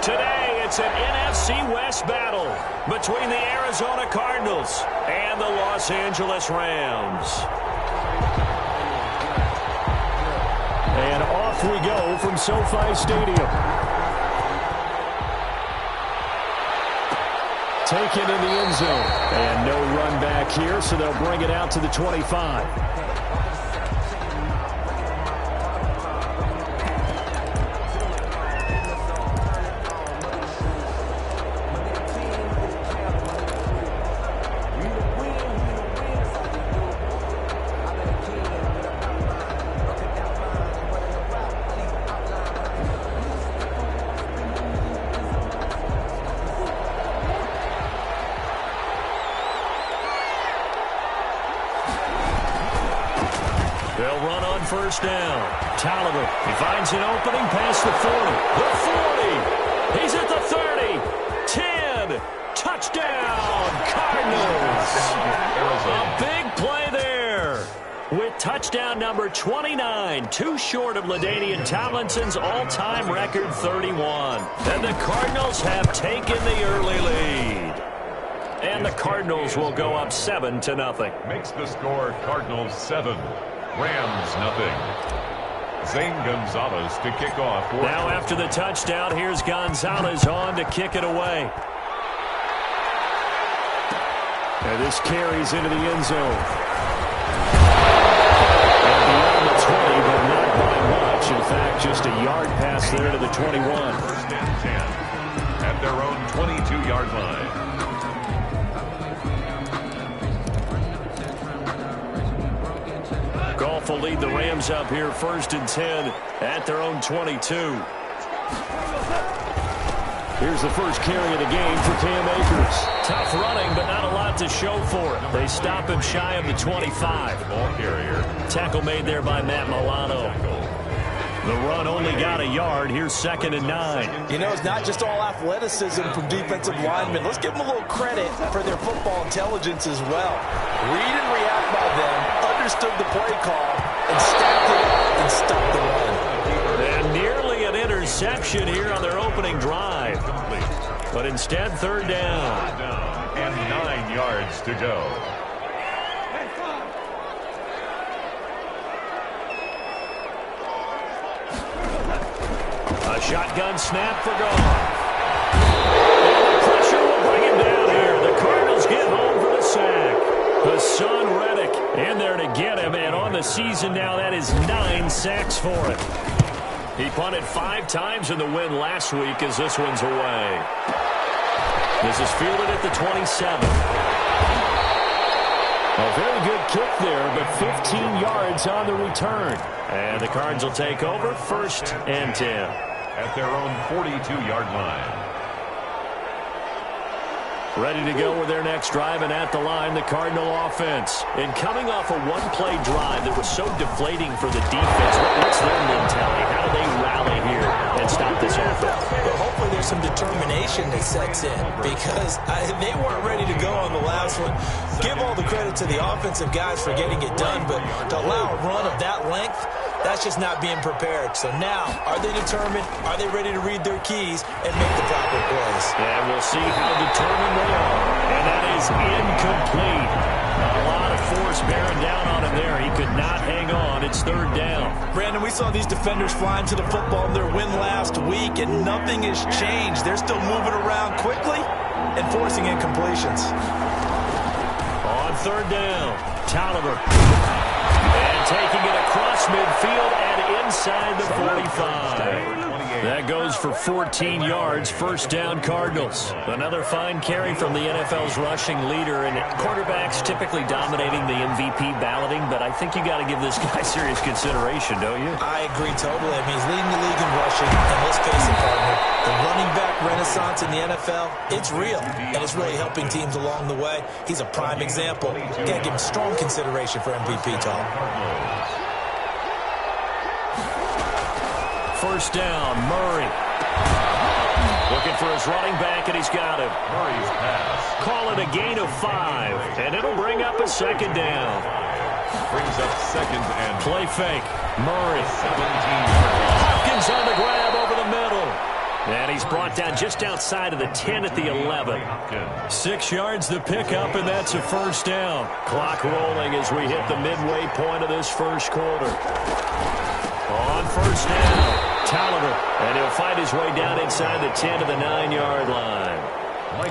Today, it's an NFC West battle between the Arizona Cardinals and the Los Angeles Rams. And off we go from SoFi Stadium. Taken in the end zone. And no run back here, so they'll bring it out to the 25. They'll run on first down. Taliber, he finds an opening past the 40. The 40. He's at the 30. 10. Touchdown, Cardinals. A big play there. With touchdown number 29, too short of LaDainian Tomlinson's all-time record 31. And the Cardinals have taken the early lead. And the Cardinals will go up 7-0. Makes the score Cardinals 7. Rams nothing. Zane Gonzalez to kick off. Now after the touchdown, here's Gonzalez on to kick it away. And this carries into the end zone. And beyond the 20, but not by much. In fact, just a yard pass there to the 21. First and 10 at their own 22-yard line. Goff will lead the Rams up here first and 10 at their own 22. Here's the first carry of the game for Cam Akers. Tough running, but not a lot to show for it. They stop him shy of the 25. The ball carrier. Tackle made there by Matt Milano. The run only got a yard. Here's 2nd and 9. You know, it's not just all athleticism from defensive linemen. Let's give them a little credit for their football intelligence as well. Read and react by them, understood the play call, and stacked it up and stopped the run. And nearly an interception here on their opening drive. But instead, 3rd down. And 9 yards to go. A shotgun snap for Goff. And the pressure will bring him down here. The Cardinals get home for the sack. Hassan Reddick in there to get him, and on the season now, that is 9 sacks for him. He punted 5 times in the win last week as this one's away. This is fielded at the 27. A very good kick there, but 15 yards on the return. And the Cards will take over 1st and 10. At their own 42-yard line. Ready to go with their next drive, and at the line, the Cardinal offense. And coming off a one-play drive that was so deflating for the defense, what's their mentality? How do they rally here and stop this offense? But hopefully there's some determination that sets in, because they weren't ready to go on the last one. Give all the credit to the offensive guys for getting it done, but to allow a run of that length, that's just not being prepared. So now, are they determined? Are they ready to read their keys and make the proper plays? And we'll see how determined they are. And that is incomplete. A lot of force bearing down on him there. He could not hang on. It's 3rd down. Brandon, we saw these defenders flying to the football in their win last week, and nothing has changed. They're still moving around quickly and forcing incompletions. On 3rd down, Taliber. And taking it across midfield and inside the 45. That goes for 14 yards. 1st down, Cardinals. Another fine carry from the NFL's rushing leader, and quarterbacks typically dominating the MVP balloting, but I think you got to give this guy serious consideration, don't you? I agree totally. I mean, he's leading the league in rushing, and let's face it, partner, the running back renaissance in the NFL, it's real, and it's really helping teams along the way. He's a prime example. Got to give him strong consideration for MVP, Tom. 1st down, Murray. Looking for his running back, and he's got him. Murray's pass. Call it a gain of 5, and it'll bring up a 2nd down. Brings up 2nd and play fake. Murray. 17. Hopkins on the grab over the middle. And he's brought down just outside of the 10 at the 11. 6 yards the pickup, and that's a first down. Clock rolling as we hit the midway point of this first quarter. On first down, Tolliver. And he'll find his way down inside the 10 to the 9-yard line.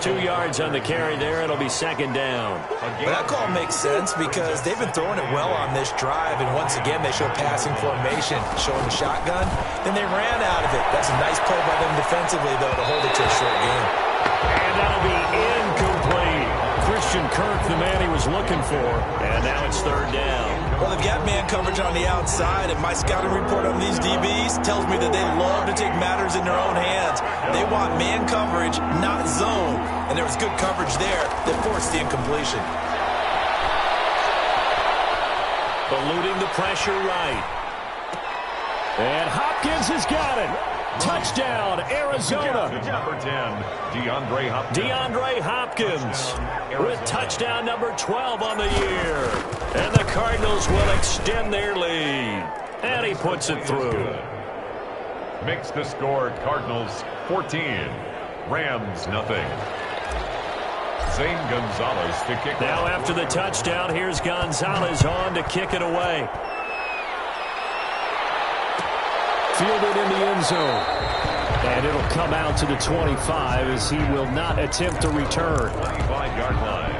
2 yards on the carry there. It'll be second down. Well, that call makes sense because they've been throwing it well on this drive, and once again they show passing formation, showing the shotgun. Then they ran out of it. That's a nice play by them defensively, though, to hold it to a short game. And that'll be incomplete. Christian Kirk, the man he was looking for, and now it's third down. Well, they've got man coverage on the outside, and my scouting report on these DBs tells me that they love to take matters in their own hands. They want man coverage, not zone, and there was good coverage there that forced the incompletion. Eluding the pressure right. And Hopkins has got it. Touchdown, Arizona. Number 10, DeAndre Hopkins. DeAndre Hopkins with touchdown number 12 on the year. And the Cardinals will extend their lead. And he puts it through. Makes the score Cardinals 14, Rams nothing. Zane Gonzalez to kick. Now after the touchdown, here's Gonzalez on to kick it away. Fielded in the end zone. And it'll come out to the 25 as he will not attempt to return. 25-yard line.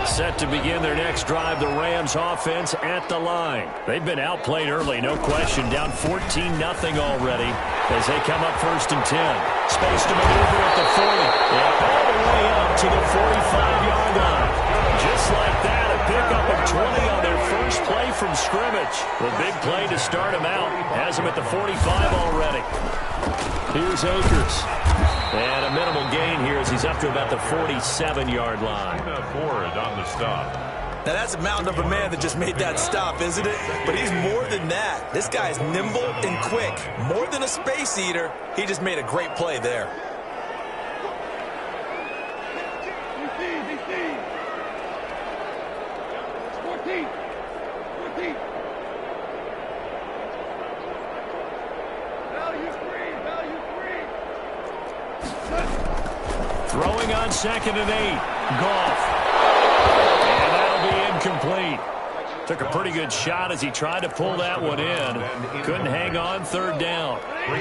Set to begin their next drive, the Rams offense at the line. They've been outplayed early, no question. Down 14-0 already as they come up first and 10. Space to maneuver at the 40. And all the way up to the 45-yard line. Just like that, a pickup of 20 on their first play from scrimmage. The big play to start him out. Has him at the 45 already. Here's Akers. And a minimal gain here as he's up to about the 47-yard line. Ford on the stop. Now that's a mountain of a man that just made that stop, isn't it? But he's more than that. This guy's nimble and quick. More than a space eater. He just made a great play there. Throwing on second and 8. Goff. And that'll be incomplete. Took a pretty good shot as he tried to pull that one in. Couldn't hang on third down.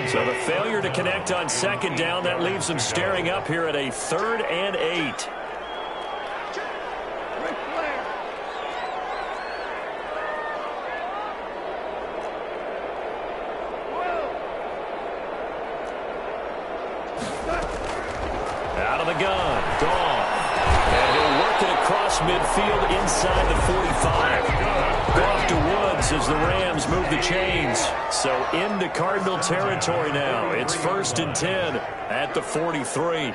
So the failure to connect on second down, that leaves him staring up here at a 3rd and 8. Midfield inside the 45. Off to Woods as the Rams move the chains. So into Cardinal territory now. It's 1st and 10 at the 43.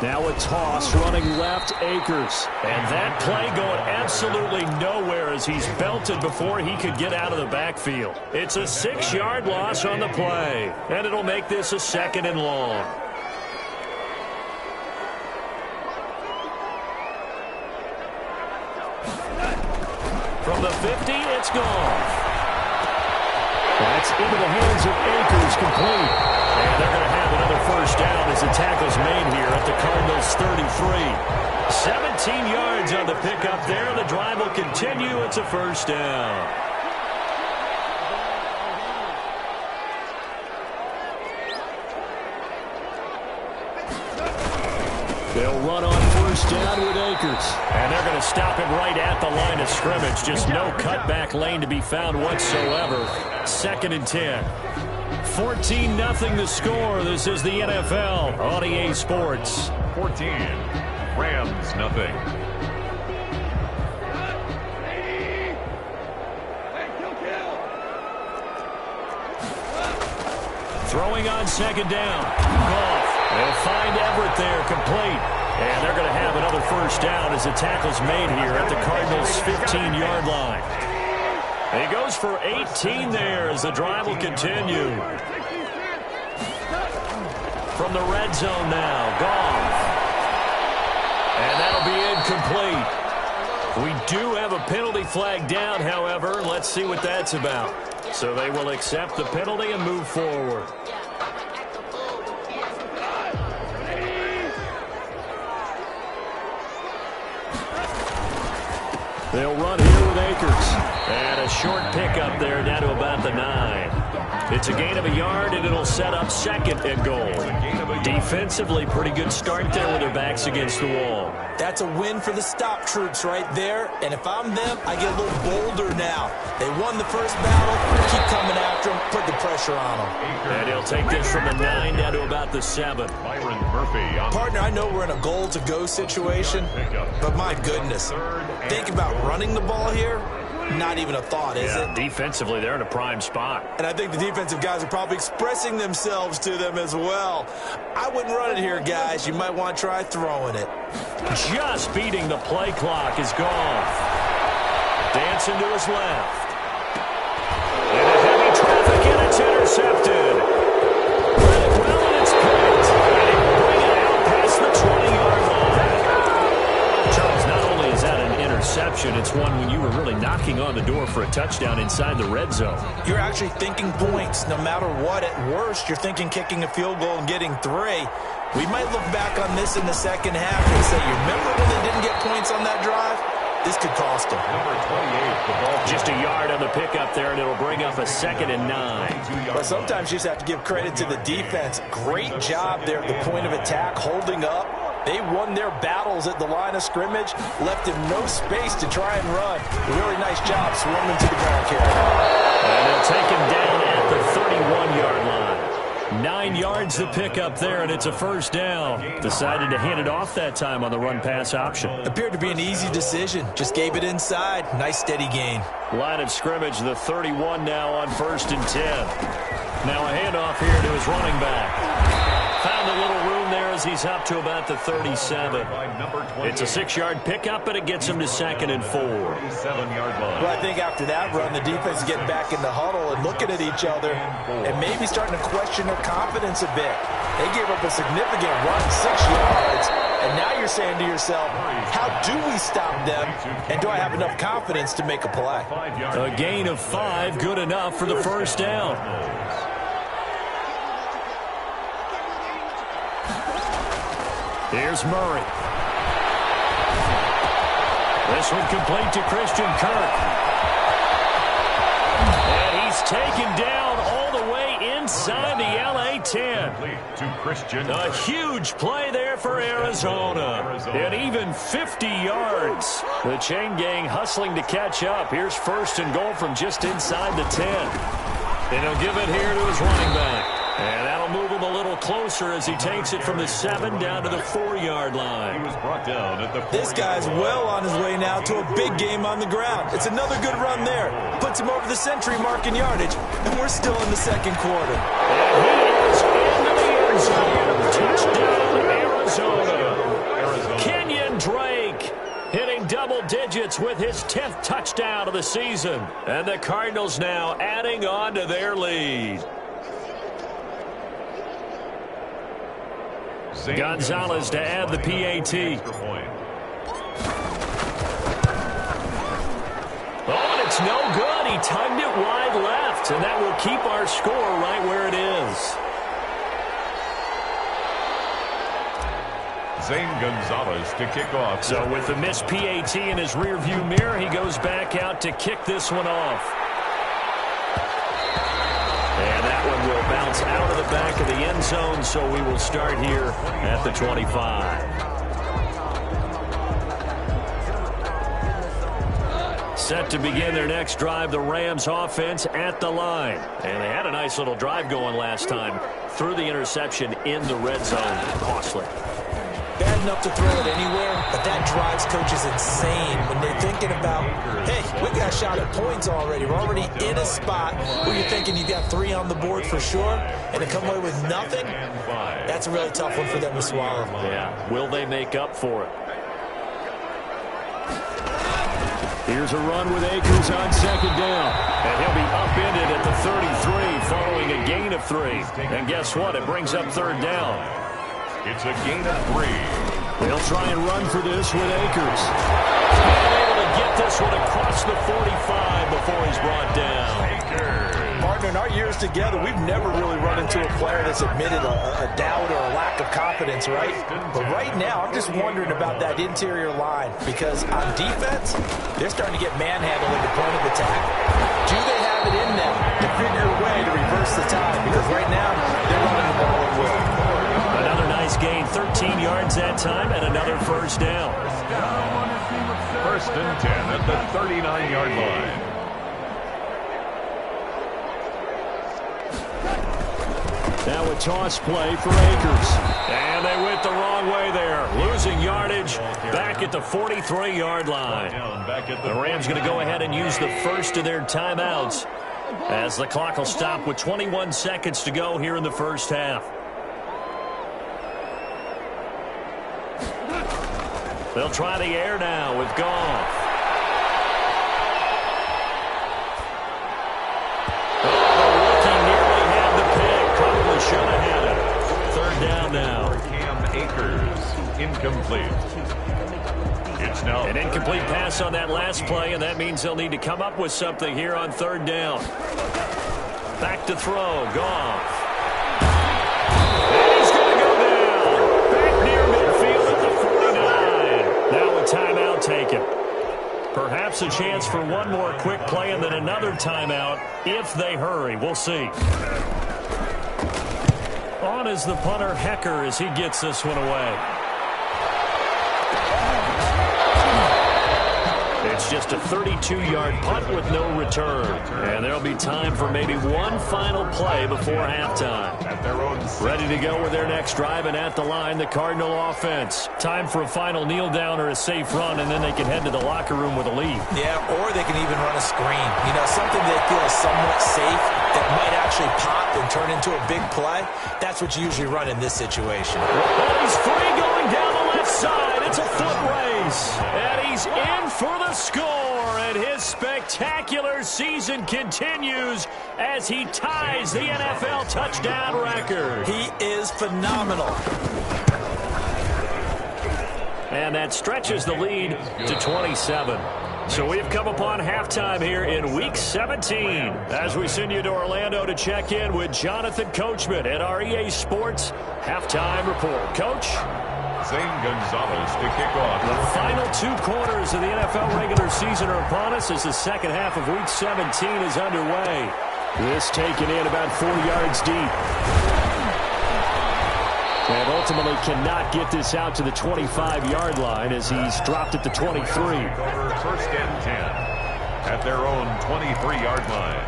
Now a toss running left, Akers. And that play going absolutely nowhere as he's belted before he could get out of the backfield. It's a 6-yard loss on the play. And it'll make this a 2nd and long. From the 50, it's gone. That's into the hands of Akers, complete. And they're going to have another first down as the tackle's made here at the Cardinals' 33. 17 yards on the pickup there. The drive will continue. It's a first down. They'll run on first down with Akers. And they're going to stop him right at the line of scrimmage. Just no cutback lane to be found whatsoever. 2nd and 10. 14-0 the score. This is the NFL on EA Sports. 14. Rams nothing. Throwing on second down. Goff. They'll find Everett there, complete. And they're going to have another first down as the tackle's made here at the Cardinals' 15-yard line. He goes for 18 there as the drive will continue. From the red zone now, Goff. And that'll be incomplete. We do have a penalty flag down, however. Let's see what that's about. So they will accept the penalty and move forward. They'll run here with Akers. And a short pickup there down to about the 9. It's a gain of a yard, and it'll set up second and goal. Defensively, pretty good start there with their backs against the wall. That's a win for the stop troops right there. And if I'm them, I get a little bolder now. They won the first battle. Keep coming after them. Put the pressure on them. And he'll take this from the 9 down to about the 7. Byron Murphy on Partner, I know we're in a goal-to-go situation, but my goodness, think about running the ball here. Not even a thought, is it? Defensively, they're in a prime spot. And I think the defensive guys are probably expressing themselves to them as well. I wouldn't run it here, guys. You might want to try throwing it. Just beating the play clock is gone. Dancing to his left. And a heavy traffic, and it's intercepted. Read it well, and it's picked. And he'll bring it out past the 20-yard line. Charles, not only is that an interception, it's one when you were really knocking on the door for a touchdown inside the red zone. You're actually thinking points no matter what. At worst, you're thinking kicking a field goal and getting 3. We might look back on this in the second half and say, you remember when they didn't get points on that drive? This could cost them. number 28, the ball. Just a yard on the pickup there, and it'll bring up a 2nd and 9. But sometimes you just have to give credit to the defense. Great job there at the point of attack, holding up. They won their battles at the line of scrimmage, left him no space to try and run. Really nice job swarming to the ground carrier. And they'll take him down at the 31-yard line. 9 yards to pick up there, and it's a first down. Decided to hand it off that time on the run-pass option. Appeared to be an easy decision. Just gave it inside. Nice steady gain. Line of scrimmage, the 31 now on 1st and 10. Now a handoff here to his running back. Found a little room there as he's up to about the 37. It's a 6-yard pickup, and it gets him to 2nd and 4. 7-yard line. Well, I think after that run, the defense is getting back in the huddle and looking at each other and maybe starting to question their confidence a bit. They gave up a significant run, 6 yards, and now you're saying to yourself, how do we stop them, and do I have enough confidence to make a play? A gain of 5, good enough for the first down. Here's Murray. This one complete to Christian Kirk. And he's taken down all the way inside the LA 10. To Christian. A huge play there for Arizona. And even 50 yards. The chain gang hustling to catch up. Here's 1st and goal from just inside the 10. And he'll give it here to his running back. And that'll move him a little closer as he takes it from the 7 down to the 4-yard line. He was brought down at the 4. This guy's well on his way now to a big game on the ground. It's another good run there. Puts him over the century mark in yardage, and we're still in the 2nd quarter. And he is into the end zone. Touchdown, Arizona. Kenyon Drake hitting double digits with his 10th touchdown of the season. And the Cardinals now adding on to their lead. Gonzalez to add the PAT. Oh, and it's no good. He tugged it wide left, and that will keep our score right where it is. Zane Gonzalez to kick off. So with the missed PAT in his rearview mirror, he goes back out to kick this one off. And that one will bounce out of the back of the end zone, so we will start here at the 25. Set to begin their next drive, the Rams offense at the line. And they had a nice little drive going last time. Threw the interception in the red zone. Costly. Bad enough to throw it anywhere, but that drives coaches insane when they're thinking about, hey, we got a shot at points already. We're already in a spot where you're thinking you got 3 on the board for sure, and to come away with nothing, that's a really tough one for them to swallow. Yeah. Will they make up for it? Here's a run with Akers on 2nd down. And he'll be upended at the 33 following a gain of 3. And guess what? It brings up 3rd down. It's a gain of 3. They'll try and run for this with Akers. And able to get this one across the 45 before he's brought down. Akers. partner, in our years together, we've never really run into a player that's admitted a doubt or a lack of confidence, right? But right now, I'm just wondering about that interior line because on defense, they're starting to get manhandled at the point of attack. Do they have it in them to figure a way to reverse the tide? Because right now, they're running the ball at will. Another nice gain, 13 yards that time, and another first down. First and 10 at the 39-yard line. Now a toss play for Akers. And they went the wrong way there. Losing yardage back at the 43-yard line. The Rams going to go ahead and use the first of their timeouts as the clock will stop with 21 seconds to go here in the first half. They'll try the air now with Goff. Should have had it. Third down now. Cam Akers, incomplete. It's now an incomplete pass on that last play, and that means they'll need to come up with something here on third down. Back to throw. Goff. And he's going to go down. Back near midfield at the 49. Now a timeout taken. Perhaps a chance for one more quick play and then another timeout if they hurry. We'll see. On is the punter, Hecker, as he gets this one away. It's just a 32-yard punt with no return. And there'll be time for maybe one final play before halftime. Ready to go with their next drive, and at the line, the Cardinal offense. Time for a final kneel down or a safe run, and then they can head to the locker room with a lead. Yeah, or they can even run a screen. You know, something they feel is somewhat safe that might actually pop and turn into a big play. That's what you usually run in this situation. Oh, he's free going down the left side. It's a foot race. And he's in for the score. And his spectacular season continues as he ties the NFL touchdown record. He is phenomenal. And that stretches the lead to 27. So we've come upon halftime here in Week 17 as we send you to Orlando to check in with Jonathan Coachman at our EA Sports Halftime Report. Coach? Zane Gonzalez to kick off. The final two quarters of the NFL regular season are upon us as the second half of Week 17 is underway. This taken in about 4 yards deep. And ultimately cannot get this out to the 25-yard line as he's dropped at the 23. First and 10 at their own 23-yard line.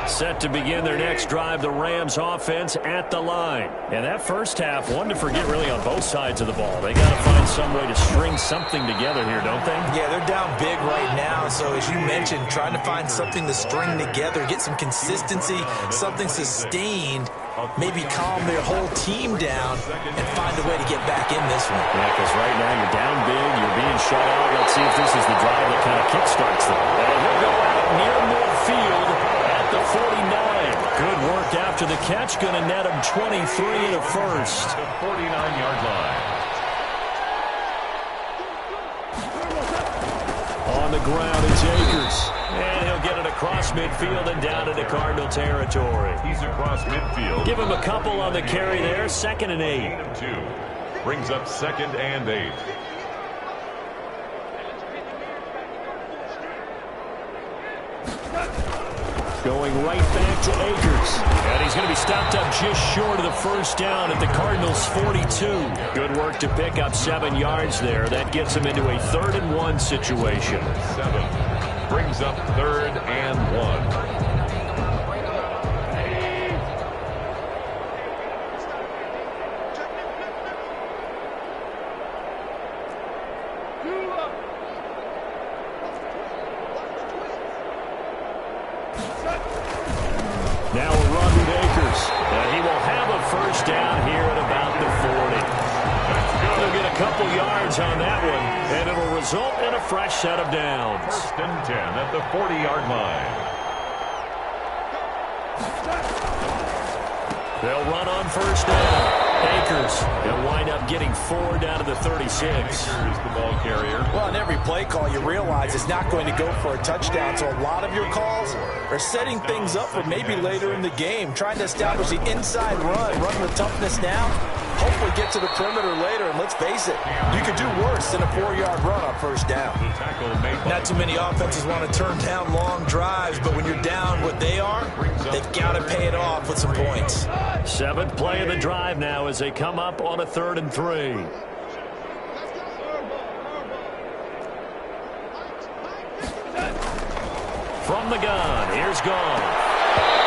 Set to begin their next drive, the Rams offense at the line. And that first half, one to forget really on both sides of the ball. They got to find some way to string something together here, don't they? Yeah, they're down big right now. So as you mentioned, trying to find something to string together, get some consistency, something sustained, maybe calm their whole team down and find a way to get back in this one. Yeah, because right now you're down big, you're being shut out. Let's see if this is the drive that kind of kickstarts them. And he'll go out near midfield at the 49. Good work after the catch. Going to net him 23 and a first. The 49-yard line. On the ground is Akers. And he'll get it across midfield and down into Cardinal territory. He's across midfield. Give him a couple on the carry there. 2nd and 8. 2. Brings up 2nd and 8. Going right back to Akers. And he's going to be stopped up just short of the first down at the Cardinals' 42. Good work to pick up 7 yards there. That gets him into a 3rd and 1 situation. 7. Brings up 3rd and 1. Now a run with Akers. And he will have a first down here at about the 40. He'll get a couple yards on that one, and it'll result in a fresh set of downs. 1st and 10 at the 40-yard line. They'll run on first down. Akers, he'll wind up getting 4 down to the 36. Akers, the ball carrier. Well, on every play call, you realize it's not going to go for a touchdown, so a lot of your calls are setting things up for maybe later in the game, trying to establish the inside run with toughness now, hopefully get to the perimeter later, and let's face it, you could do worse than a 4-yard run on first down. Not too many offenses want to turn down long drives, but when you're down what they are, they've got to pay it off with some points. 7th play of the drive now as they come up on a 3rd and 3. From the gun, here's Goff.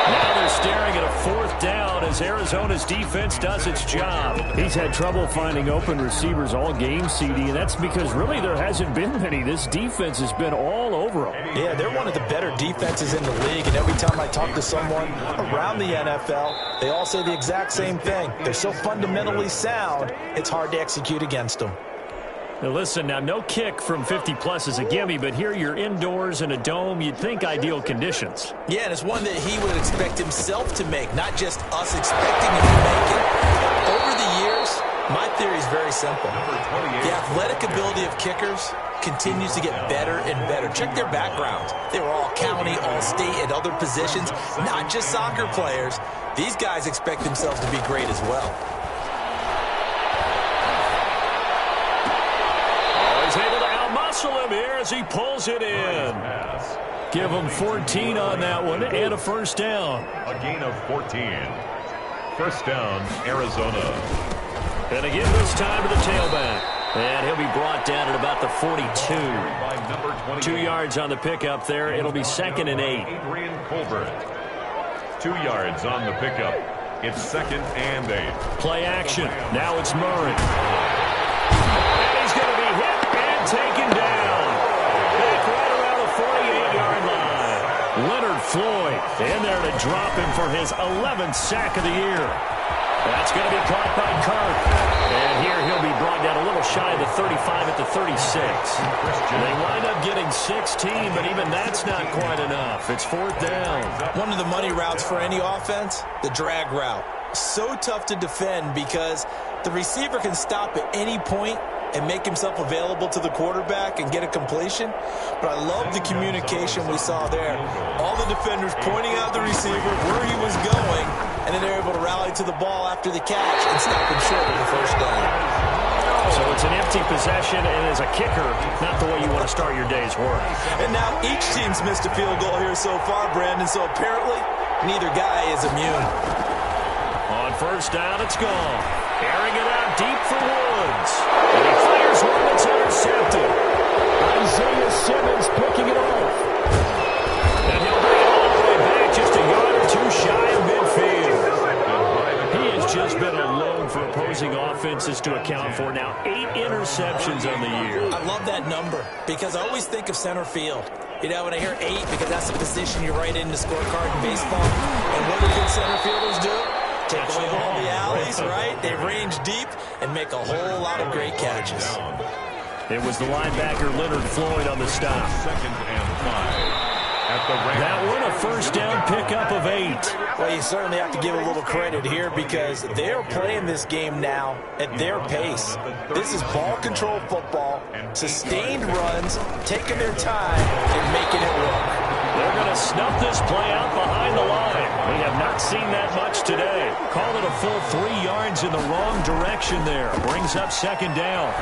Now they're staring at a 4th down as Arizona's defense does its job. He's had trouble finding open receivers all game, CD, and that's because really there hasn't been many. This defense has been all over them. Yeah, they're one of the better defenses in the league, and every time I talk to someone around the NFL, they all say the exact same thing. They're so fundamentally sound, it's hard to execute against them. Now listen, now no kick from 50-plus is a gimme, but here you're indoors in a dome. You'd think ideal conditions. Yeah, and it's one that he would expect himself to make, not just us expecting him to make it. Over the years, my theory is very simple. The athletic ability of kickers continues to get better and better. Check their backgrounds. They were all county, all state, at other positions, not just soccer players. These guys expect themselves to be great as well. Him here as he pulls it in. Give him 14 on that one and a first down. A gain of 14. First down, Arizona. And again this time to the tailback. And he'll be brought down at about the 42. 2 yards on the pickup there. It'll be 2nd and 8. Adrian Colbert. 2 yards on the pickup. It's 2nd and 8. Play action. Now it's Murray. And he's going to be hit and taken down. Back right around the 48-yard line. Leonard Floyd in there to drop him for his 11th sack of the year. That's going to be caught by Kirk. And here he'll be brought down a little shy of the 35 at the 36. They wind up getting 16, but even that's not quite enough. It's 4th down. One of the money routes for any offense, the drag route. So tough to defend because the receiver can stop at any point and make himself available to the quarterback and get a completion. But I love the communication we saw there. All the defenders pointing out the receiver where he was going, and then they're able to rally to the ball after the catch and stop him short of the first down. So it's an empty possession, and as a kicker, not the way you want to start your day's work. And now each team's missed a field goal here so far, Brandon, so apparently neither guy is immune. On first down, it's gone. Airing it out deep for Woods. And he fires one that's intercepted. Isaiah Simmons picking it off. And he'll bring it all the way back just a yard or two shy of midfield. He has just been alone for opposing offenses to account for now 8 interceptions on the year. I love that number because I always think of center field. You know, when I hear 8, because that's the position you write in the scorecard in baseball. And what do good center fielders do? Take over all the alleys, right? They range deep and make a whole lot of great catches. It was the linebacker Leonard Floyd on the stop. 2nd and 5. At the Rams. That one a first down pickup of 8. Well, you certainly have to give a little credit here because they're playing this game now at their pace. This is ball control football, sustained runs, taking their time, and making it work. They're going to snuff this play out behind the line. We have not seen that much today. Call it a full 3 yards in the wrong direction there. Brings up 2nd down.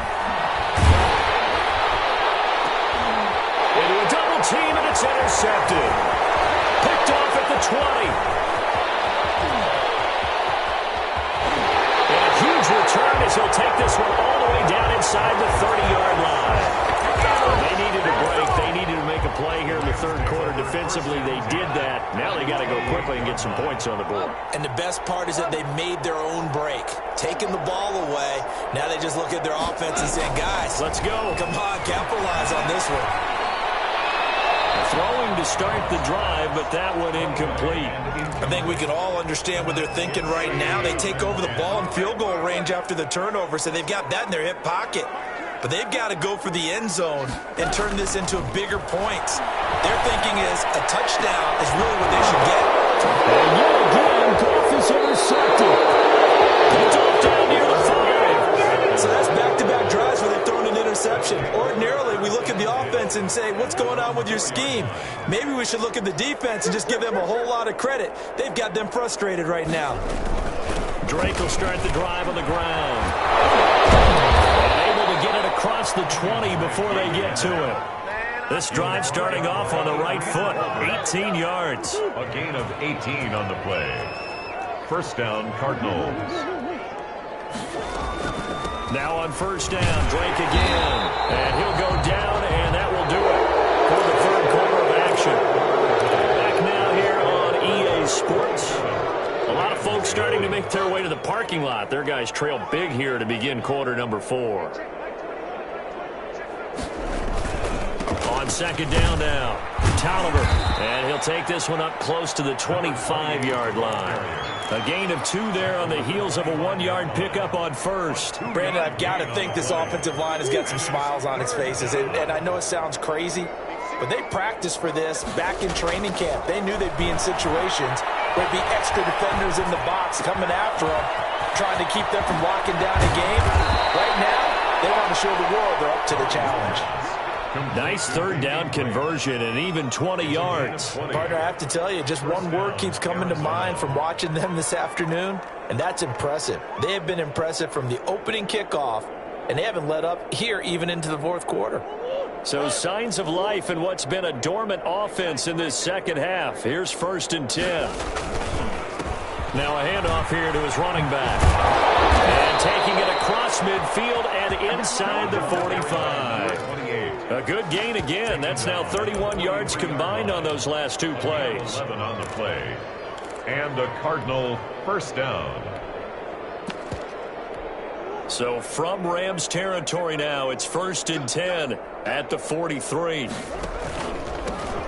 Into a double team, and it's intercepted. Picked off at the 20. And a huge return as he'll take this one all the way down inside the 30-yard line. They needed a break. They needed to make a play here in the 3rd quarter. Defensively, they did that. Now they got to go quickly and get some points on the board. And the best part is that they made their own break, taking the ball away. Now they just look at their offense and say, guys, let's go. Come on, capitalize on this one. Throwing to start the drive, but that one incomplete. I think we can all understand what they're thinking right now. They take over the ball in field goal range after the turnover, so they've got that in their hip pocket. But they've got to go for the end zone and turn this into bigger points. Their thinking is a touchdown is really what they should get. And yet again, Goff is intercepted. Picked off down offense and say, what's going on with your scheme? Maybe we should look at the defense and just give them a whole lot of credit. They've got them frustrated right now. Drake will start the drive on the ground. And able to get it across the 20 before they get to it. This drive starting off on the right foot, 18 yards. A gain of 18 on the play. First down, Cardinals. Now on first down, Drake again. And he'll go down, and that will do it for the third quarter of action. Back now here on EA Sports. A lot of folks starting to make their way to the parking lot. Their guys trail big here to begin quarter number 4. On second down now, Tolliver. And he'll take this one up close to the 25-yard line. A gain of 2 there on the heels of a 1-yard pickup on first. Brandon, I've got to think this offensive line has got some smiles on its faces. And I know it sounds crazy, but they practiced for this back in training camp. They knew they'd be in situations where there'd be extra defenders in the box coming after them, trying to keep them from locking down a game. Right now, they want to show the world they're up to the challenge. Nice third down conversion and even 20 yards. Partner, I have to tell you, just one word keeps coming to mind from watching them this afternoon, and that's impressive. They have been impressive from the opening kickoff, and they haven't let up here even into the fourth quarter. So signs of life in what's been a dormant offense in this second half. Here's first and 10. Now a handoff here to his running back. And taking it across midfield and inside the 45. A good gain again. That's now 31 yards combined on those last 2 plays. 11 on the play. And a Cardinal first down. So from Rams territory now, it's first and 10 at the 43.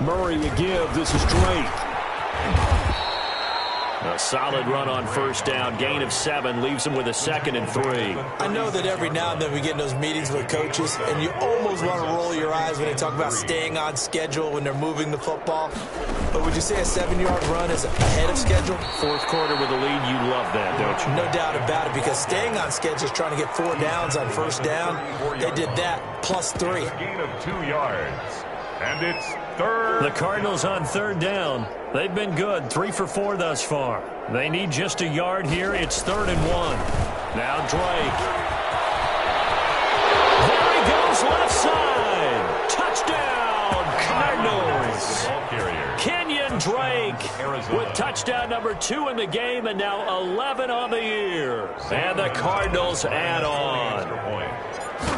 Murray a give. This is Drake. A solid run on first down. Gain of 7 leaves him with a second and 3. I know that every now and then we get in those meetings with coaches, and you almost want to roll your eyes when they talk about staying on schedule when they're moving the football. But would you say a 7-yard run is ahead of schedule? Fourth quarter with a lead, you love that, don't you? No doubt about it, because staying on schedule is trying to get 4 downs on first down. They did that plus 3. A gain of 2 yards. And it's third. The Cardinals on third down. They've been good, 3 for 4 thus far. They need just a yard here. It's third and 1. Now Drake. There he goes, left side. Touchdown, Cardinals. Kenyon Drake with touchdown number 2 in the game, and now 11 on the year. And the Cardinals add on.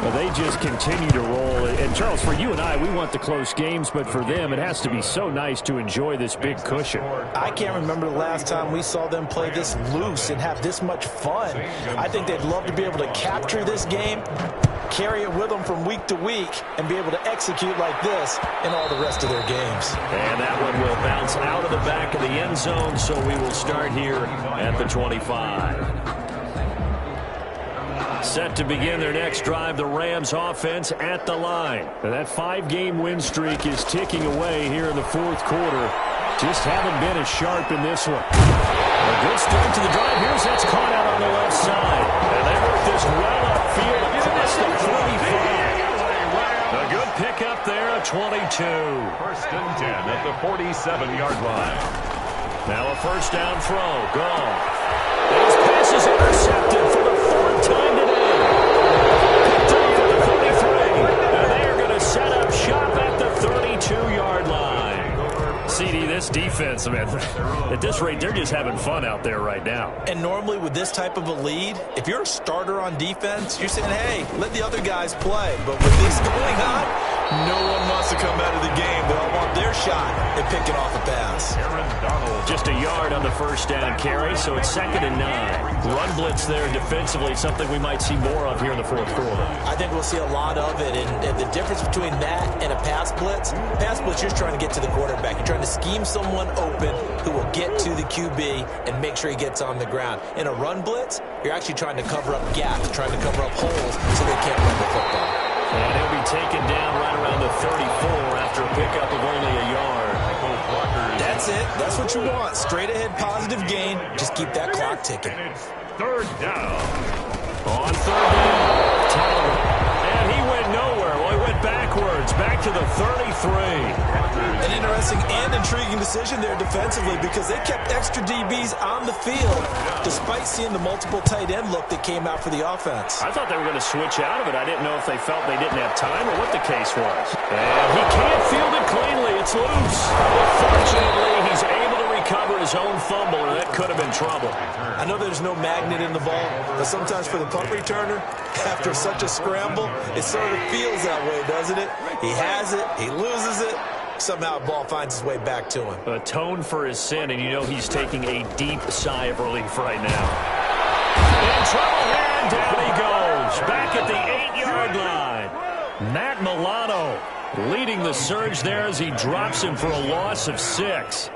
Well, they just continue to roll. And, Charles, for you and I, we want the close games, but for them, it has to be so nice to enjoy this big cushion. I can't remember the last time we saw them play this loose and have this much fun. I think they'd love to be able to capture this game, carry it with them from week to week, and be able to execute like this in all the rest of their games. And that one will bounce out of the back of the end zone, so we will start here at the 25. Set to begin their next drive, the Rams offense at the line. And that 5-game win streak is ticking away here in the fourth quarter. Just haven't been as sharp in this one. A good start to the drive. Here's that's caught out on the left side. And they work this well upfield across the 45. A good pickup there, a 22. First and 10 at the 47-yard line. Now a first down throw. Gone. His pass is intercepted for the 4th time today. Picked up for the 43. And they are going to set up shop at the 32-yard line. CD, this defense, man, at this rate, they're just having fun out there right now. And normally with this type of a lead, if you're a starter on defense, you're saying, hey, let the other guys play. But with this going on, no one wants to come out of the game. They all want their shot at picking off a pass. Just a yard on the first down carry, so it's 2nd and 9. Run blitz there defensively, something we might see more of here in the fourth quarter. I think we'll see a lot of it, and the difference between that and a pass blitz, you're trying to get to the quarterback. You're trying to scheme someone open who will get to the QB and make sure he gets on the ground. In a run blitz, you're actually trying to cover up gaps, trying to cover up holes so they can't run the football. And he'll be taken down right around the 34 after a pickup of only a yard. That's it. That's what you want. Straight ahead positive gain. Just keep that clock ticking. And it's third down. On third down, Tolliver. And he went nowhere. Well, he went backwards. yards, back to the 33. An interesting and intriguing decision there defensively because they kept extra DBs on the field despite seeing the multiple tight end look that came out for the offense. I thought they were going to switch out of it. I didn't know if they felt they didn't have time or what the case was. And he can't field it cleanly. It's loose. Fortunately, he's able to recover his own fumble, or that could have been trouble. I know there's no magnet in the ball, but sometimes for the punt returner, after such a scramble, it sort of feels that way, doesn't it? He has it, he loses it, somehow the ball finds its way back to him. Atone for his sin, and you know he's taking a deep sigh of relief right now. In trouble here, and down he goes. Back at the 8-yard line. Matt Milano leading the surge there as he drops him for a loss of 6.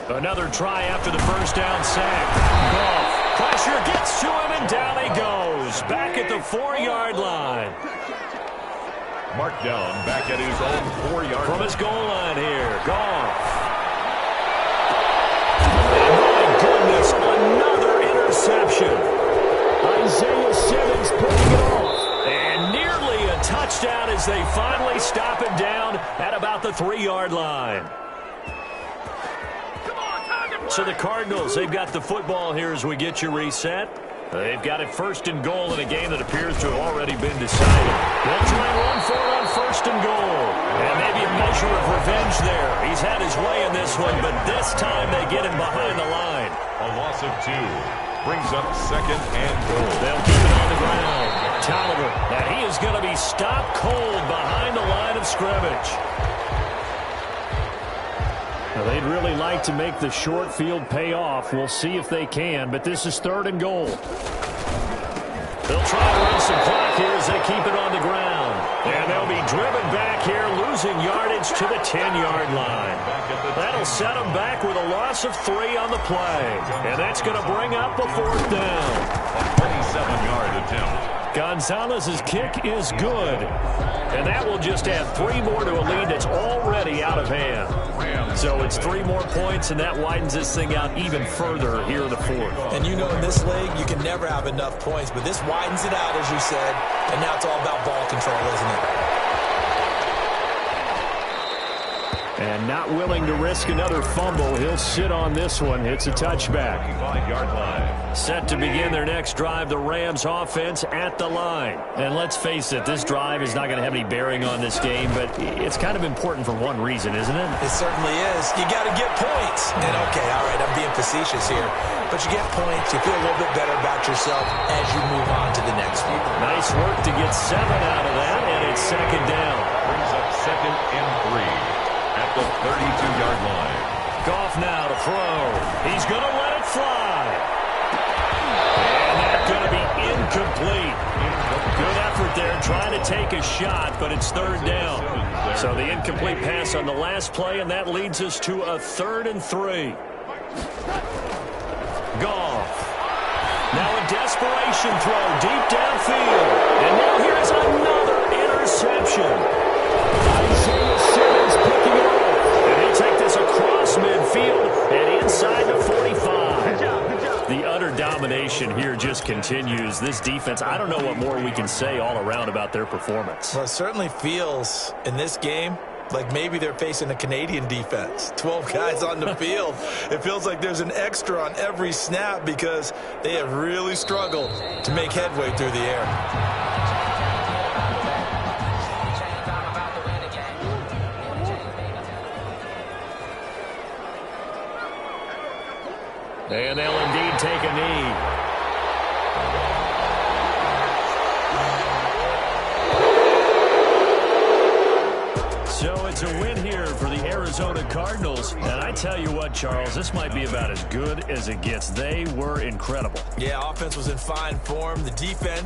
Another try after the first down sack. Goff, pressure gets to him, and down he goes. Back at the 4-yard line. Marked down back at his own 4-yard from his goal line here. Goff. And my goodness, another interception. Isaiah Simmons putting it off. And nearly a touchdown as they finally stop him down at about the 3-yard line. So the Cardinals, they've got the football here as we get you reset. They've got it 1st and goal in a game that appears to have already been decided. They'll try and run for it on 1st and goal. And maybe a measure of revenge there. He's had his way in this one, but this time they get him behind the line. A loss of 2 brings up 2nd and goal. They'll keep it on the ground. Tolliver, and he is going to be stopped cold behind the line of scrimmage. Now, they'd really like to make the short field pay off. We'll see if they can, but this is 3rd and goal. They'll try to run some clock here as they keep it on the ground. And they'll be driven back here, losing yardage to the 10-yard line. That'll set them back with a loss of 3 on the play. And that's going to bring up a 4th down. A 27-yard attempt. Gonzalez's kick is good. And that will just add 3 more to a lead that's already out of hand. So it's 3 more points, and that widens this thing out even further here in the 4th. And you know in this league, you can never have enough points, but this widens it out, as you said, and now it's all about ball control, isn't it? And not willing to risk another fumble. He'll sit on this one. It's a touchback. 5-yard line. Set to begin their next drive, the Rams offense at the line. And let's face it, this drive is not going to have any bearing on this game, but it's kind of important for one reason, isn't it? It certainly is. You got to get points. And okay, all right, I'm being facetious here. But you get points, you feel a little bit better about yourself as you move on to the next one. Nice work to get 7 out of that, and it's 2nd down. Brings up 2nd and 3. At the 32-yard line. Goff now to throw. He's going to let it fly. And that's going to be incomplete. Good effort there trying to take a shot, but it's 3rd down. So the incomplete pass on the last play, and that leads us to a 3rd and 3. Goff. Now a desperation throw deep downfield. And now here's another interception. Isaiah Simmons picking it up. And he'll take this across midfield and inside the 45. The utter domination here just continues. This defense, I don't know what more we can say all around about their performance. Well, it certainly feels in this game like maybe they're facing a Canadian defense. 12 guys on the field. It feels like there's an extra on every snap because they have really struggled to make headway through the air. And they'll indeed take a knee. So it's a win here for the Arizona Cardinals. And I tell you what, Charles, this might be about as good as it gets. They were incredible. Yeah, offense was in fine form. The defense